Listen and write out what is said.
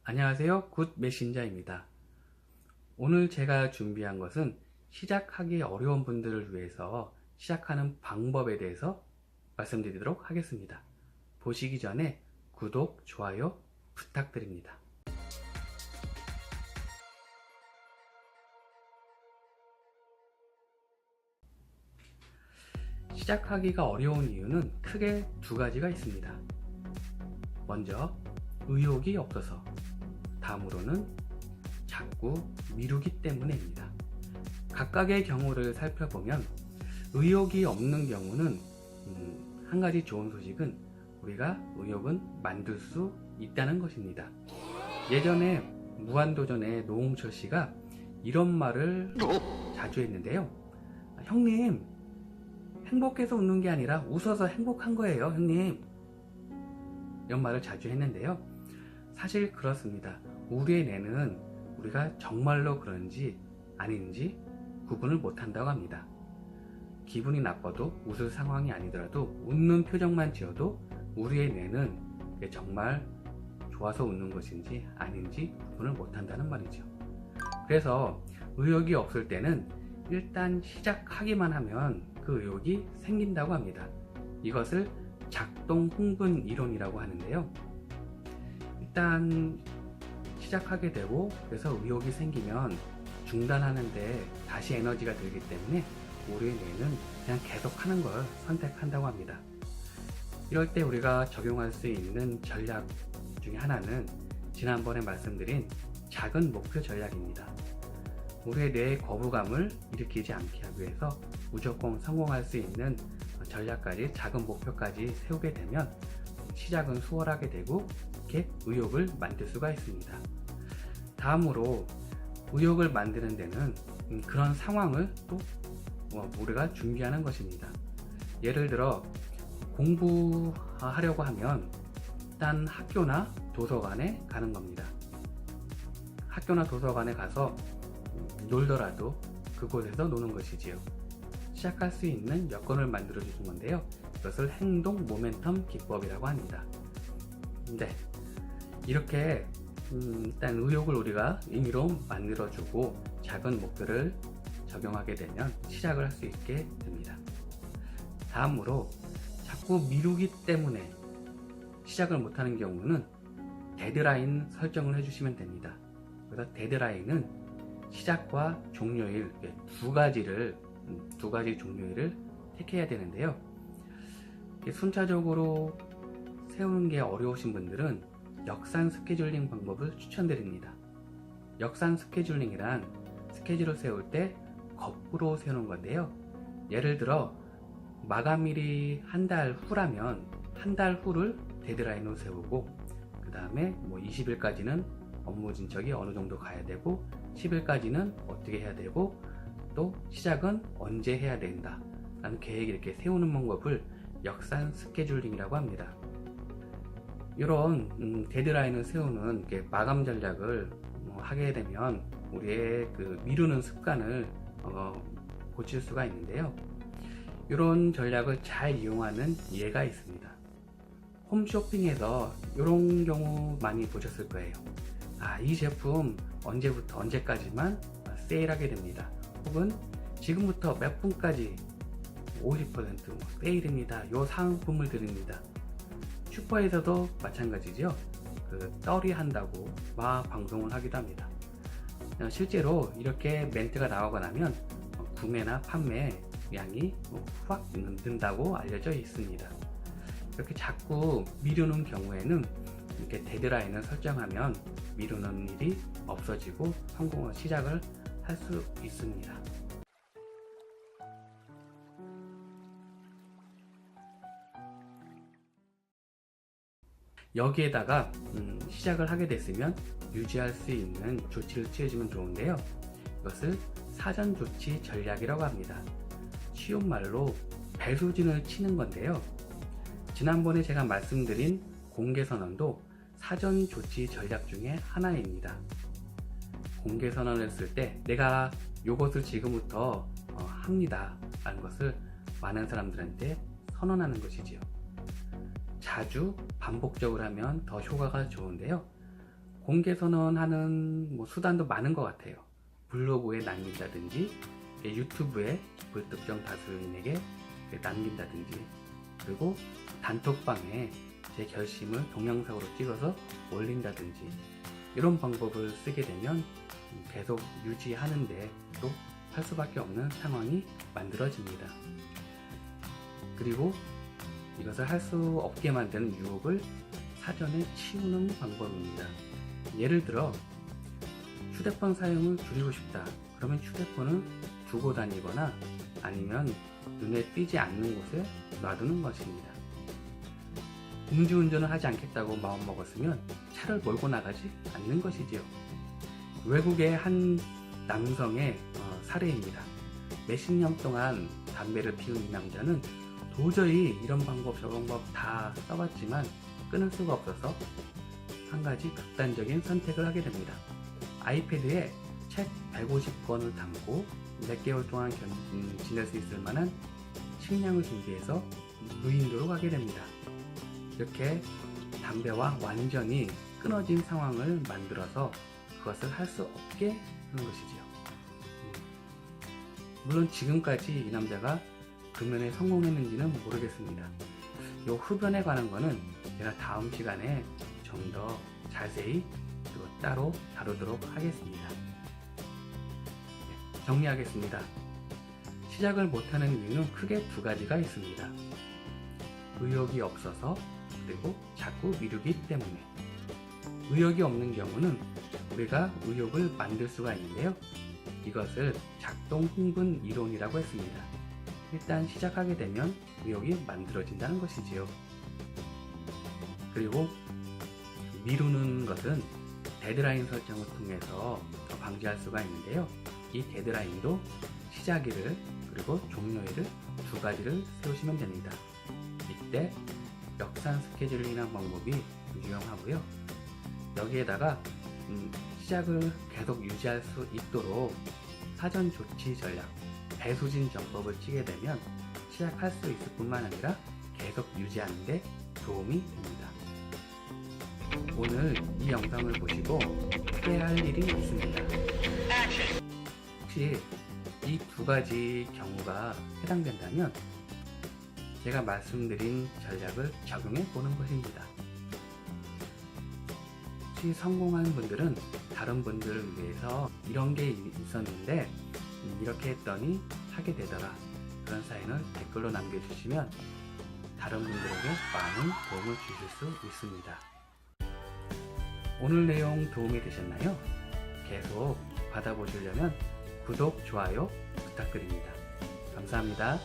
안녕하세요. 굿 메신저입니다. 오늘 제가 준비한 것은 시작하기 어려운 분들을 위해서 시작하는 방법에 대해서 말씀드리도록 하겠습니다. 보시기 전에 구독, 좋아요 부탁드립니다. 시작하기가 어려운 이유는 크게 두 가지가 있습니다. 먼저 의욕이 없어서, 다음으로는 자꾸 미루기 때문입니다. 각각의 경우를 살펴보면 의욕이 없는 경우는 한 가지 좋은 소식은 우리가 의욕은 만들 수 있다는 것입니다. 예전에 무한도전의 노홍철 씨가 이런 말을 자주 했는데요. 형님, 행복해서 웃는 게 아니라 웃어서 행복한 거예요, 형님. 이런 말을 자주 했는데요. 사실 그렇습니다. 우리의 뇌는 우리가 정말로 그런지 아닌지 구분을 못한다고 합니다. 기분이 나빠도 웃을 상황이 아니더라도 웃는 표정만 지어도 우리의 뇌는 정말 좋아서 웃는 것인지 아닌지 구분을 못한다는 말이죠. 그래서 의욕이 없을 때는 일단 시작하기만 하면 그 의욕이 생긴다고 합니다. 이것을 작동 흥분 이론이라고 하는데요. 일단 시작하게 되고 그래서 의욕이 생기면 중단하는데 다시 에너지가 들기 때문에 우리의 뇌는 그냥 계속 하는 걸 선택한다고 합니다. 이럴 때 우리가 적용할 수 있는 전략 중에 하나는 지난번에 말씀드린 작은 목표 전략입니다. 우리의 뇌의 거부감을 일으키지 않게 하기 위해서 무조건 성공할 수 있는 전략까지, 작은 목표까지 세우게 되면 시작은 수월하게 되고 이렇게 의욕을 만들 수가 있습니다. 다음으로 의욕을 만드는 데는 그런 상황을 또 우리가 준비하는 것입니다. 예를 들어 공부하려고 하면 일단 학교나 도서관에 가는 겁니다. 학교나 도서관에 가서 놀더라도 그곳에서 노는 것이지요. 시작할 수 있는 여건을 만들어 주는 건데요. 이것을 행동 모멘텀 기법이라고 합니다. 네, 이렇게 일단 의욕을 우리가 임의로 만들어주고 작은 목표를 적용하게 되면 시작을 할 수 있게 됩니다. 다음으로 자꾸 미루기 때문에 시작을 못하는 경우는 데드라인 설정을 해주시면 됩니다. 그래서 데드라인은 시작과 종료일 두 가지 종료일을 택해야 되는데요. 순차적으로 세우는 게 어려우신 분들은 역산 스케줄링 방법을 추천드립니다. 역산 스케줄링이란 스케줄을 세울 때 거꾸로 세우는 건데요. 예를 들어 마감일이 한 달 후라면 한 달 후를 데드라인으로 세우고 그 다음에 20일까지는 업무 진척이 어느 정도 가야 되고 10일까지는 어떻게 해야 되고 또 시작은 언제 해야 된다 라는 계획을 이렇게 세우는 방법을 역산 스케줄링이라고 합니다. 이런 데드라인을 세우는 마감 전략을 하게 되면 우리의 미루는 습관을 고칠 수가 있는데요. 이런 전략을 잘 이용하는 예가 있습니다. 홈쇼핑에서 이런 경우 많이 보셨을 거예요. 이 제품 언제부터 언제까지만 세일하게 됩니다. 혹은 지금부터 몇 분까지 50% 세일입니다. 이 상품을 드립니다. 슈퍼에서도 마찬가지죠. 떨이 한다고 막 방송을 하기도 합니다. 실제로 이렇게 멘트가 나오고 나면 구매나 판매 양이 확 는다고 알려져 있습니다. 이렇게 자꾸 미루는 경우에는 이렇게 데드라인을 설정하면 미루는 일이 없어지고 성공을 시작을 할 수 있습니다. 여기에다가 시작을 하게 됐으면 유지할 수 있는 조치를 취해주면 좋은데요. 이것을 사전 조치 전략이라고 합니다. 쉬운 말로 배수진을 치는 건데요. 지난번에 제가 말씀드린 공개선언도 사전 조치 전략 중에 하나입니다. 공개선언을 했을 때 내가 이것을 지금부터 합니다 라는 것을 많은 사람들한테 선언하는 것이지요. 자주 반복적으로 하면 더 효과가 좋은데요. 공개 선언하는 수단도 많은 것 같아요. 블로그에 남긴다든지 유튜브에 불특정 다수인에게 남긴다든지, 그리고 단톡방에 제 결심을 동영상으로 찍어서 올린다든지, 이런 방법을 쓰게 되면 계속 유지하는데 또 할 수밖에 없는 상황이 만들어집니다. 그리고 이것을 할 수 없게 만드는 유혹을 사전에 치우는 방법입니다. 예를 들어 휴대폰 사용을 줄이고 싶다. 그러면 휴대폰을 두고 다니거나 아니면 눈에 띄지 않는 곳에 놔두는 것입니다. 음주운전을 하지 않겠다고 마음먹었으면 차를 몰고 나가지 않는 것이지요. 외국의 한 남성의 사례입니다. 몇십 년 동안 담배를 피운 이 남자는 도저히 이런 방법 저 방법 다 써봤지만 끊을 수가 없어서 한 가지 극단적인 선택을 하게 됩니다. 아이패드에 책 150권을 담고 몇 개월 동안 지낼 수 있을 만한 식량을 준비해서 무인도로 가게 됩니다. 이렇게 담배와 완전히 끊어진 상황을 만들어서 그것을 할 수 없게 하는 것이지요. 물론 지금까지 이 남자가 금연에 성공했는지는 모르겠습니다. 이 흡연에 관한 거는 제가 다음 시간에 좀 더 자세히 그리고 따로 다루도록 하겠습니다. 정리하겠습니다. 시작을 못하는 이유는 크게 두 가지가 있습니다. 의욕이 없어서, 그리고 자꾸 미루기 때문에. 의욕이 없는 경우는 우리가 의욕을 만들 수가 있는데요. 이것을 작동 흥분 이론이라고 했습니다. 일단 시작하게 되면 의욕이 만들어진다는 것이지요. 그리고 미루는 것은 데드라인 설정을 통해서 더 방지할 수가 있는데요. 이 데드라인도 시작일을 그리고 종료일을 두 가지를 세우시면 됩니다. 이때 역산 스케줄링이라는 방법이 유용하고요. 여기에다가 시작을 계속 유지할 수 있도록 사전 조치 전략, 배수진 정법을 치게 되면 시작할 수 있을 뿐만 아니라 계속 유지하는 데 도움이 됩니다. 오늘 이 영상을 보시고 후회할 일이 있습니다. 혹시 이 두 가지 경우가 해당된다면 제가 말씀드린 전략을 적용해 보는 것입니다. 혹시 성공한 분들은 다른 분들을 위해서 이런 게 있었는데 이렇게 했더니 하게 되더라, 그런 사연을 댓글로 남겨주시면 다른 분들에게 많은 도움을 주실 수 있습니다. 오늘 내용 도움이 되셨나요? 계속 받아보시려면 구독, 좋아요 부탁드립니다. 감사합니다.